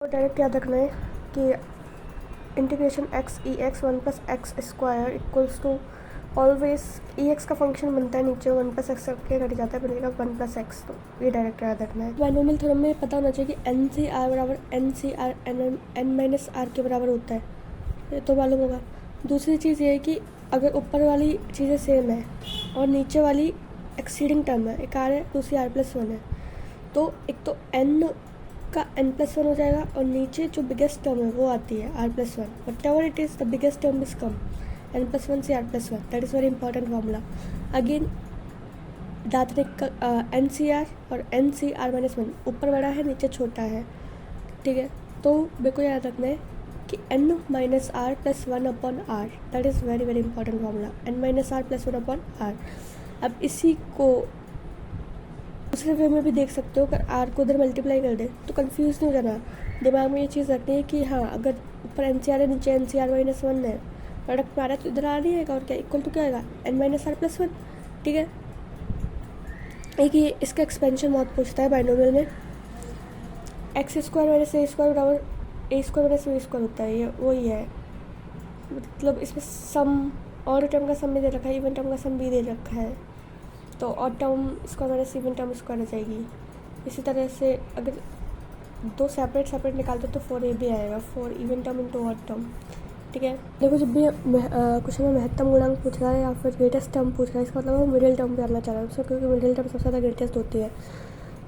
और डायरेक्ट याद रखना है कि integration X E X one plus X square equals to always E X का फंक्शन बनता है नीचे वन प्लस एक्स करके कट जाता है, बनेगा वन प्लस एक्स। तो ये डायरेक्ट याद रखना है। बाइनोमियल थ्योरम में पता होना चाहिए कि एन सी आर बराबर एन सी आर एन माइनस आर के बराबर होता है, ये तो मालूम होगा। दूसरी चीज़ ये है कि अगर ऊपर वाली चीज़ें सेम है और नीचे वाली एक्सीडिंग टर्म है, एक आर है दूसरी आर प्लस वन है, तो एक तो एन का एन प्लस वन हो जाएगा और नीचे जो बिगेस्ट टर्म है वो आती है R plus one. Whatever it is the biggest term is come N plus one से R plus one. That is very important formula. Again दातरिक एन सी आर और N C R minus one, ऊपर बड़ा है नीचे छोटा है, ठीक है। तो मेरे को याद रखना है कि n minus r plus one upon r, that is very very important formula, n minus r plus one upon r. अब इसी को दूसरे वे में भी देख सकते हो, अगर आर को उधर मल्टीप्लाई कर दे तो कंफ्यूज नहीं हो जाना। दिमाग में ये चीज़ रखनी है कि हाँ, अगर ऊपर एन सी आर है नीचे n C R minus one है, प्रोडक्ट में आ रहा है तो इधर आ रही है और क्या इक्वल टू क्या आएगा n minus r plus one, ठीक है। एक ये इसका एक्सपेंशन बहुत पूछता है बाइनोमियल में, एक्स स्क्वायर माइनस ए स्क्वायर बराबर ए स्क्वायर माइनस बी स्क्वायर होता है, ये वही है। मतलब इसमें सम और टर्म का सम भी दे रखा है, इवन टर्म का सम भी दे रखा है, तो और term square minus even term square आ जाएगी। इसी तरह से अगर दो सेपरेट निकालते तो फोर ए भी आएगा, four even term into odd term, ठीक है। देखो जब भी क्वेश्चन में महत्तम गुणांक पूछ रहा है या फिर ग्रेटेस्ट टर्म पूछ रहा है, इसका मतलब वो मिडिल टर्म पे आना चाह रहा है उसको, क्योंकि मिडिल टर्म सबसे ज़्यादा ग्रेटेस्ट होती है।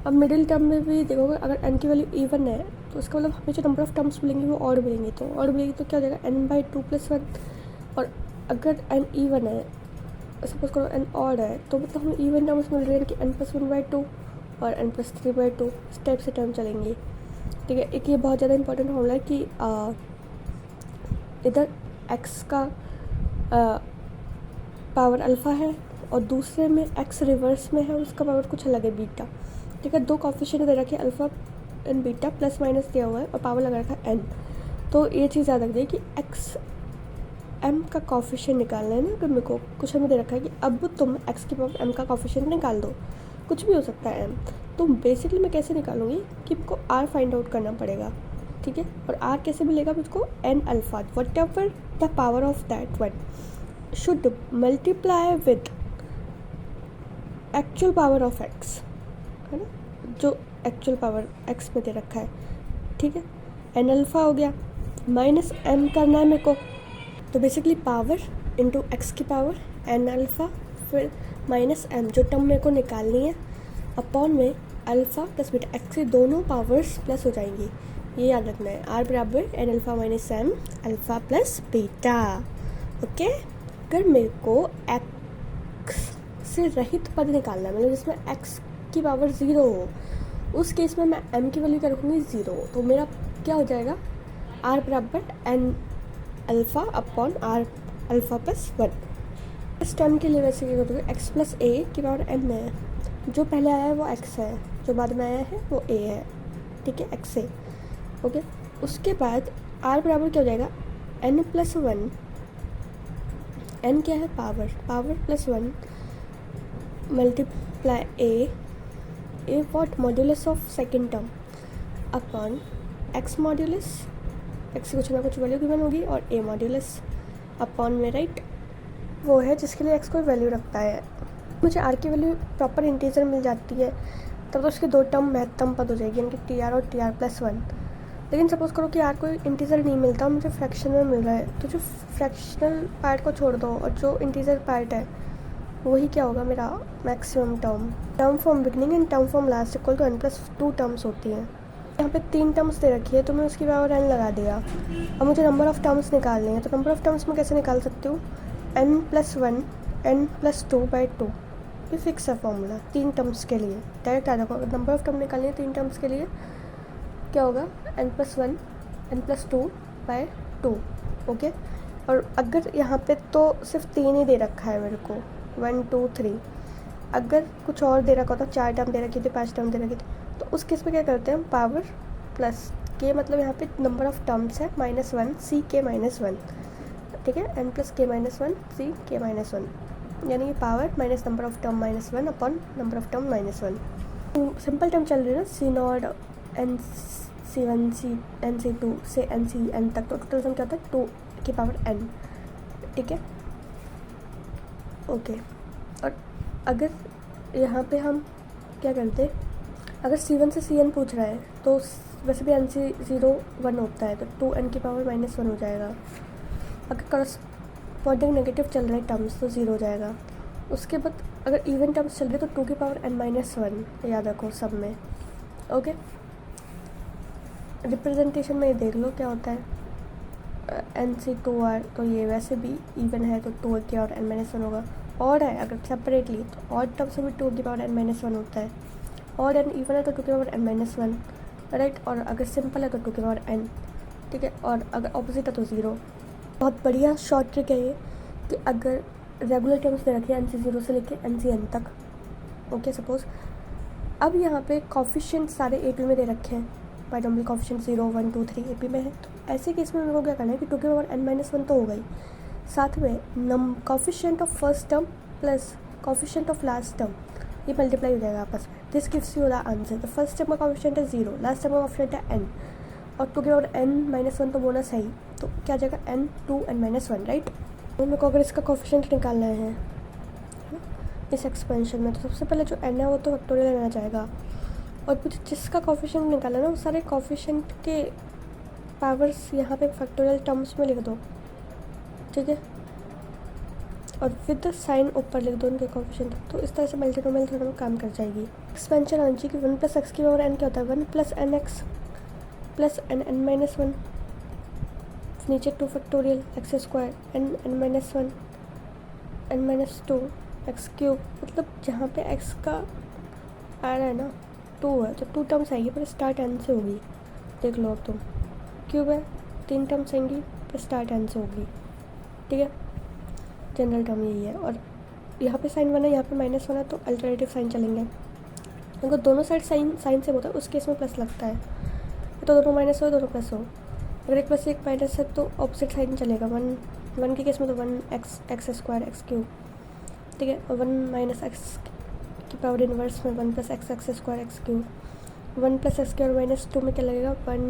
अब मिडिल टर्म में भी देखोगे अगर एन की वैल्यू इवन है तो इसका मतलब हमें जो नंबर ऑफ टर्म्स मिलेंगे वो ऑड मिलेंगे, तो ऑड मिलेंगी तो क्या हो जाएगा n by two plus one. और अगर एन इवन है, सपोज करो एन ऑड है, तो मतलब हमें इवन टर्म्स मिल रहे हैं कि N plus one by two और N plus three by two, इस टाइप से टर्म चलेंगे, ठीक है। एक ये बहुत ज़्यादा इंपॉर्टेंट फॉर्मूला है कि इधर एक्स का पावर अल्फ़ा है और दूसरे में एक्स रिवर्स में है, उसका पावर कुछ अलग है बीटा, ठीक है। दो कॉफिशिएंट दे रखे alpha and beta, plus minus दिया हुआ है और पावर लगा रखा है एन। तो ये चीज़ याद रख दी कि एक्स एम का कॉफिशिएंट निकालना है ना, अगर मेरे को कुछ हमें दे रखा है कि अब तुम एक्स की पावर एम का कॉफिशिएंट निकाल दो, कुछ भी हो सकता है एम, तो बेसिकली मैं कैसे निकालूंगी कि आपको आर फाइंड आउट करना पड़ेगा, ठीक है। और आर कैसे मिलेगा मुझको, n alpha whatever the power of that one should multiply with actual power of x, है ना, जो एक्चुअल पावर एक्स में दे रखा है, ठीक है। एन अल्फ़ा हो गया, माइनस एम करना है मेरे को, तो बेसिकली पावर इंटू एक्स की पावर एन अल्फ़ा फिर माइनस एम जो टर्म मेरे को निकालनी है, अपॉन में अल्फ़ा प्लस बीटा, एक्स की दोनों पावर्स प्लस हो जाएंगी, ये याद रखना है। आर बराबर n alpha minus m alpha plus beta, okay. अगर मेरे को एक्स से रहित पद निकालना है, मतलब जिसमें एक्स की पावर ज़ीरो हो, उस केस में मैं एम की वैल्यू क्या रखूँगी ज़ीरो, तो मेरा क्या हो जाएगा आर बराबर n alpha upon r alpha plus one. इस टर्म के लिए वैसे क्या करोगे, एक्स प्लस ए की पावर एन है, जो पहले आया है वो एक्स है, जो बाद में आया है वो ए है, ठीक है, एक्स ए, ओके। उसके बाद आर बराबर क्या हो जाएगा एन प्लस वन, एन क्या है power, power plus one multiply A what modulus of second term upon x modulus, x कुछ ना कुछ वैल्यू गिवन होगी, और ए मॉड्यूलस अपॉन में राइट वो है जिसके लिए एक्स कोई वैल्यू रखता है। मुझे आर की वैल्यू प्रॉपर इंटीजर मिल जाती है तब तो उसके दो टर्म महत्तम पद हो जाएगी, यानी कि टी आर और टी आर प्लस वन। लेकिन सपोज़ करो कि आर कोई इंटीजर नहीं मिलता, मुझे फ्रैक्शन में मिल रहा है, तो जो फ्रैक्शनल पार्ट को छोड़ दो और जो इंटीजर पार्ट है वही क्या होगा मेरा maximum term from beginning and term from last equal to n plus two terms होती हैं। यहाँ पे तीन टर्म्स दे रखी है तो मैं उसकी पावर एन लगा दिया। अब मुझे नंबर ऑफ़ टर्म्स निकालने हैं, तो नंबर ऑफ़ टर्म्स में कैसे निकाल सकती हूँ, n plus one n plus two by two, ये फिक्स है फॉर्मूला तीन टर्म्स के लिए। डायरेक्ट आ जाएगा, नंबर ऑफ़ टर्म निकालनी है तीन टर्म्स के लिए क्या होगा n plus one n plus two by two, okay. और अगर यहाँ पे तो सिर्फ तीन ही दे रखा है मेरे को, वन टू थ्री, अगर कुछ और दे रखा होता, चार टर्म दे रखी थी, पांच टर्म दे रखी थी, तो उस केस में क्या करते हैं पावर प्लस के, मतलब यहाँ पे नंबर ऑफ़ टर्म्स है माइनस वन सी के माइनस वन, ठीक है, एन प्लस के माइनस वन सी के माइनस वन, यानी कि power minus number of term minus one upon number of term minus one. Simple term चल रही है ना, सी नॉट एन C1 C2 से NCN तक, तो टोटल सम क्या होता है 2 की पावर n, ठीक है। ओके, और अगर यहाँ पे हम क्या करते, अगर C1 से Cn पूछ रहा है तो वैसे भी NC0 1 होता है, तो 2n की पावर -1 हो जाएगा। अगर करस्पॉन्डिंग नेगेटिव चल रहा है टर्म्स तो 0 हो जाएगा। उसके बाद अगर इवन टर्म्स चल रहे तो 2 की पावर n-1 याद रखो सब में, ओके। रिप्रेजेंटेशन में ये देख लो क्या होता है, NC2R, तो ये वैसे भी इवन है तो 2 की पावर n-1 होगा। और है अगर सेपरेटली तो और टर्म्स में भी 2 की पावर n-1 होता है, और n इवन है तो 2 की पावर n-1, राइट। और अगर सिंपल है तो 2 की पावर n, ठीक है। और अगर ऑपोजिट है तो 0। बहुत बढ़िया शॉर्ट ट्रिक है ये कि अगर रेगुलर टर्म्स में रखिए NC0 से लेके NCN तक, ओके। सपोज अब यहाँ पे कॉफिशिएंट सारे AP में दे रखे हैं, बाय एग्जाम्पल कॉफिशिएंट 0 1 2 3 AP में है, तो ऐसे केस में मेरे को क्या करना है कि 2 की पावर n-1 तो हो गई, साथ में coefficient of first term plus coefficient of last term ये मल्टीप्लाई हो जाएगा आपस में। This gives you the answer. तो फर्स्ट टर्म का कॉफिशिएंट है 0, लास्ट टर्म का कॉफिशिएंट है n, और 2 की पावर n-1 तो बोनस है ही, तो क्या आ जाएगा n 2n-1, राइट। तो मेरे को अगर इसका कॉफिशिएंट निकालना है इस एक्सपेंशन में, तो सबसे पहले जो n है वो तो फैक्टोरियल लेना चाहेगा, और कुछ जिसका कॉफिशिएंट निकालना है ना वो सारे कॉफिशिएंट के पावर्स यहाँ पे फैक्टोरियल टर्म्स में लिख दो, ठीक है। और विद द साइन ऊपर लिख दो उनके कॉफिशिएंट, तो इस तरह से मल्टीनोमियल थ्योरम में काम कर जाएगी। एक्सपेंशन आना चाहिए कि 1 + x की पावर n क्या होता है, 1 + nx + n-1, नीचे 2 factorial x² n-1 n-2 x³, मतलब जहाँ पे x का आ रहा है ना 2 है तो 2 टर्म्स आएगी पर स्टार्ट n से होगी, देख लो अब तुम। क्यूब है 3 टर्म्स आएंगी पर स्टार्ट n से होगी, ठीक है। जनरल टर्म यही है। और यहाँ पे साइन 1 है, यहाँ पे -1 है, तो अल्टरनेटिव साइन चलेंगे। अगर दोनों साइड साइन से होता है उस केस में प्लस लगता है, तो दोनों माइनस हो दोनों प्लस हो। अगर एक प्लस एक माइनस है तो ऑपोजिट साइन चलेगा, 1 के केस में तो 1 x² x³, ठीक है। और 1 - x की पावर इनवर्स में 1 + x x² x³, 1 + x² और -2 में क्या लगेगा, 1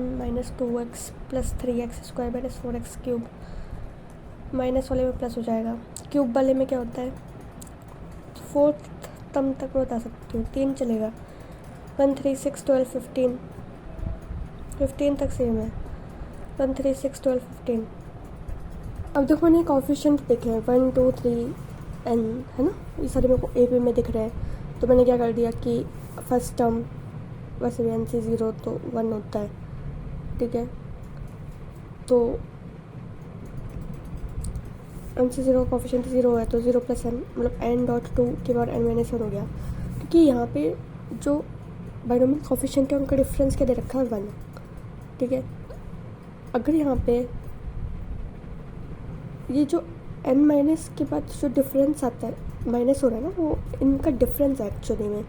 - 2x + 3x² - 4x³, माइनस वाले में प्लस हो जाएगा। क्यूब वाले में क्या होता है, 4th टर्म तक मैं बता सकती हूँ, 3 चलेगा, 1 3 6 12 15, 15 तक सेम है, 1 3 6 12 15। अब देखो मैंने कॉफिशिएंट देखे हैं 1 2 3 n है ना, ये सारे मेरे को AP में दिख रहे हैं, तो मैंने क्या कर दिया कि फर्स्ट टर्म वैसे भी NC0 तो 1 होता है, ठीक है। तो NC0 कॉफिशिएंट 0 है तो 0 + n मतलब n.2 की पावर n-1 हो गया, क्योंकि यहाँ पे जो बाइनोमियल कॉफिशिएंट है उनका डिफरेंस क्या दे रखा है 1, ठीक है। अगर यहाँ पे ये जो n- के बाद जो डिफरेंस आता है माइनस हो रहा है ना, वो इनका डिफरेंस है एक्चुअली में।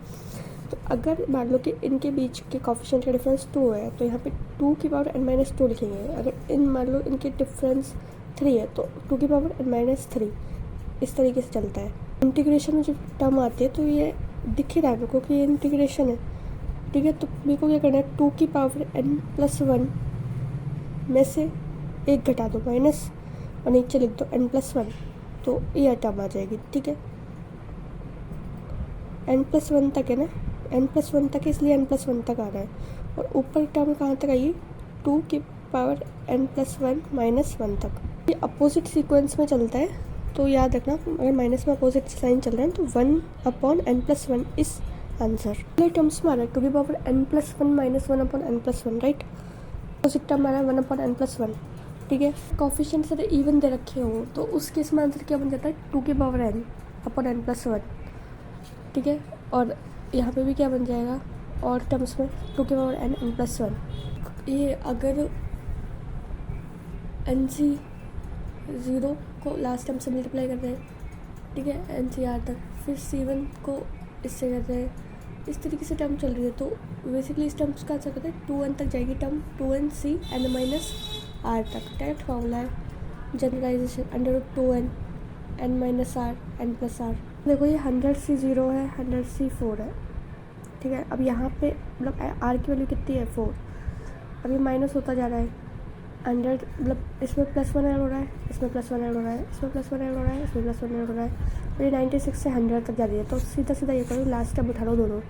तो अगर मान लो कि इनके बीच के कॉफिशिएंट का डिफरेंस 2 है तो यहाँ पे 2 की पावर n-2 लिखेंगे। अगर मान लो इनके डिफरेंस 3 है तो 2 की पावर n-3, इस तरीके से चलता है। इंटीग्रेशन में जब टर्म आती है तो ये दिख ही रहा है मेरे को कि ये इंटीग्रेशन है, ठीक है। तो मेरे को क्या करना है, 2 की पावर n+1 में से 1 घटा दो माइनस, और नीचे लिख दो n+1, तो ये टर्म आ जाएगी, ठीक है। n+1 तक है ना, n+1 तक है इसलिए n+1 तक आ रहा है, और ऊपर टर्म कहाँ तक आई, 2 की पावर n+1 -1 तक। ये अपोजिट सीक्वेंस में चलता है, तो याद रखना अगर माइनस में अपोजिट साइन चल रहा है तो 1/n+1 इस आंसर। पहले टर्म्स में आ रहा है 2 की power n+1 - 1/n+1, right. Opposite term आ रहा है 1/n+1, ठीक है। कॉफिशिएंट सारे इवन दे रखे हो तो उस केस में आंसर क्या बन जाता है, 2 की पावर n/n+1, ठीक है। और यहाँ पे भी क्या बन जाएगा, और टर्म्स में 2 की पावर n+1। ये अगर NC0 को लास्ट टर्म से मल्टीप्लाई कर रहे हैं, ठीक है, NCR तक, फिर C1 को इससे कर रहे हैं, इस तरीके से टर्म चल रही है। तो बेसिकली इस टर्म्स का आंसर कहते हैं 2n तक जाएगी टर्म, 2nC n-r तक। डायरेक्ट फॉर्मूला है जनरलाइजेशन, √2n n-r n+r। देखो ये 100C0 है, 100C4 है, ठीक है। अब यहाँ पे मतलब r की वैल्यू कितनी है, 4, अभी माइनस होता जा रहा है 100, मतलब इसमें +1 ऐड हो रहा है, इसमें +1 ऐड हो रहा है, इसमें +1 ऐड हो रहा है, इसमें +1 ऐड हो रहा है, और ये 96 से 100 तक जा रही है। तो सीधा सीधा ये करो, लास्ट टर्म उठा लो दोनों,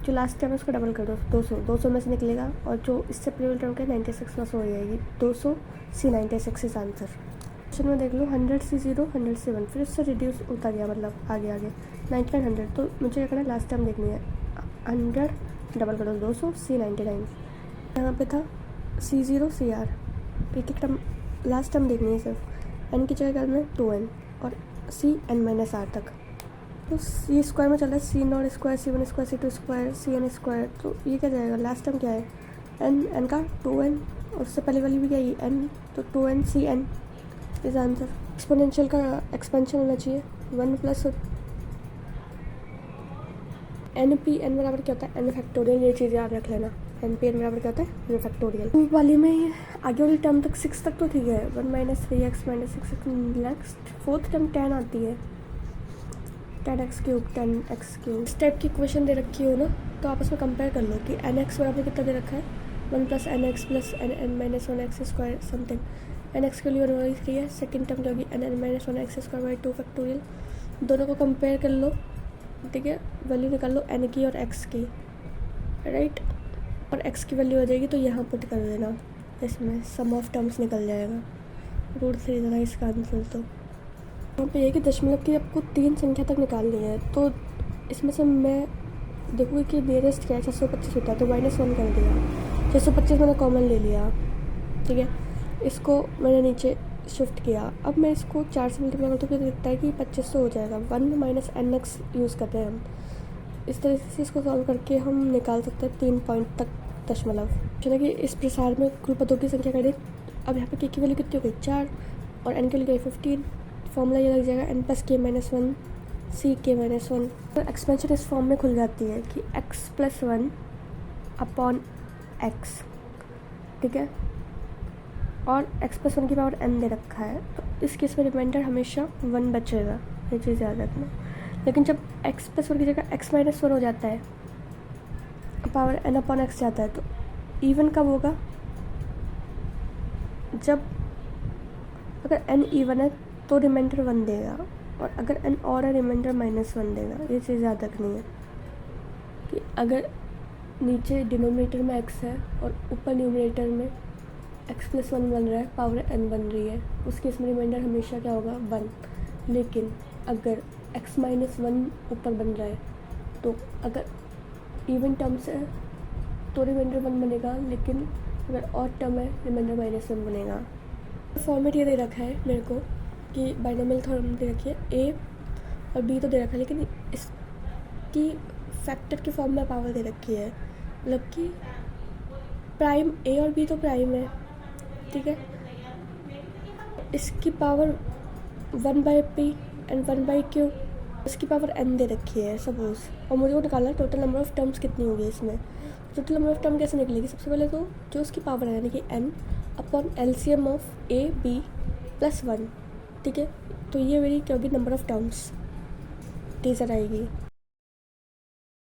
जो लास्ट टर्म है उसको डबल कर दो, 200 में से निकलेगा, और जो इससे प्रीवियल टर्म के 96 प्लस हो जाएगी 200 C 96 इज आंसर। क्वेश्चन में देख लो 100 C 0 100 C 1, फिर उससे रिड्यूस होता गया, मतलब आगे 99 100, तो मुझे क्या करना है, लास्ट टर्म देखनी है, 100 डबल करो 200 C 99, यहाँ पे था C 0 C R, एक एक टर्म लास्ट टर्म देखनी है सिर्फ, n की जगह करना है 2n और C n माइनस R तक। तो ये स्क्वायर में चल रहा है C not square C 1 square C 2 square C n square, तो ये क्या जाएगा, लास्ट टर्म क्या है n का 2n, और उससे पहले वाली भी क्या है n, तो 2n C n is answer. Exponential का एक्सपेंशन होना चाहिए 1 प्लस n p n बराबर क्या होता है n फैक्टोरियल, ये चीज़ याद रख लेना, n p n बराबर क्या होता है n फैक्टोरियल। टू वाली में आगे वाली टर्म तक 6 तक तो ठीक है, 1 minus 3x minus 6, next fourth term 10 आती है, 10x क्यूब 10x क्यूब। इस टाइप की इक्वेशन दे रखी हो ना, तो आपस में कंपेयर कर लो कि nx बराबर कितना दे रखा है, 1 plus nx plus n minus 1x square something, nx के लिए 1/3 है, सेकेंड टर्म जो होगी n minus 1x square by 2 factorial, दोनों को कंपेयर कर लो, ठीक है, वैल्यू निकाल लो n की और x की, राइट, और x की वैल्यू आ जाएगी तो यहाँ पुट कर देना, इसमें सम ऑफ टर्म्स निकल जाएगा, √3 देना इसका आंसर। तो यहाँ पे ये कि दशमलव की आपको 3 संख्या तक निकालनी है, तो इसमें से मैं देखूँगी कि नियरेस्ट क्या है, 625 होता है, तो -1 कर दिया, 625 मैंने कॉमन ले लिया, ठीक है, इसको मैंने नीचे शिफ्ट किया, अब मैं इसको 4 से मल्टीप्लाई करता हूँ तो दिखता है कि 2500 हो जाएगा, 1 माइनस nx यूज़ करते हैं हम, इस तरीके से इसको सॉल्व करके हम निकाल सकते हैं 3 पॉइंट तक दशमलव। चलो कि इस प्रसार में कुल पदों की संख्या करें, अब यहाँ पे k की वैल्यू कितनी हो गई 4 और n की वैल्यू 15, फॉर्मूला ये लग जाएगा n plus k minus 1 C k minus 1। तो एक्सपेंशन इस फॉर्म में खुल जाती है कि x प्लस 1 अपॉन x, ठीक है, और x प्लस 1 की पावर n दे रखा है, तो इस केस में रिमाइंडर हमेशा 1 बचेगा, ये चीज़ याद रखना। लेकिन जब x प्लस 1 की जगह x माइनस 1 हो जाता है, पावर n अपॉन x जाता है, तो इवन कब होगा, जब अगर n इवन है तो रिमाइंडर 1 देगा, और अगर n और है रिमाइंडर -1 देगा, ये चीज़ याद रखनी है कि अगर नीचे डिनोमिनेटर में x है और ऊपर न्यूमरेटर में x प्लस 1 बन रहा है, पावर n बन रही है, उस केस में रिमाइंडर हमेशा क्या होगा 1। लेकिन अगर x माइनस 1 ऊपर बन रहा है, तो अगर इवन टर्म्स है तो रिमाइंडर 1 बनेगा, लेकिन अगर ऑड टर्म है रिमाइंडर -1 बनेगा। फॉर्मेट ये दे रखा है मेरे को कि बाइनोमियल थ्योरम दे रखी है, a और b तो दे रखा है, लेकिन इसकी फैक्टर के फॉर्म में पावर दे रखी है, मतलब कि प्राइम a और b तो प्राइम है, ठीक है, इसकी पावर 1/p एंड 1/q, इसकी पावर n दे रखी है सपोज, और मुझे वो निकालना है टोटल नंबर ऑफ टर्म्स कितनी होगी इसमें। टोटल नंबर ऑफ टर्म कैसे निकलेगी, सबसे पहले तो जो उसकी पावर है यानी कि n upon LCM of a b plus 1, ठीक है, तो ये मेरी क्या होगी नंबर ऑफ टर्म्स टीचर आएगी।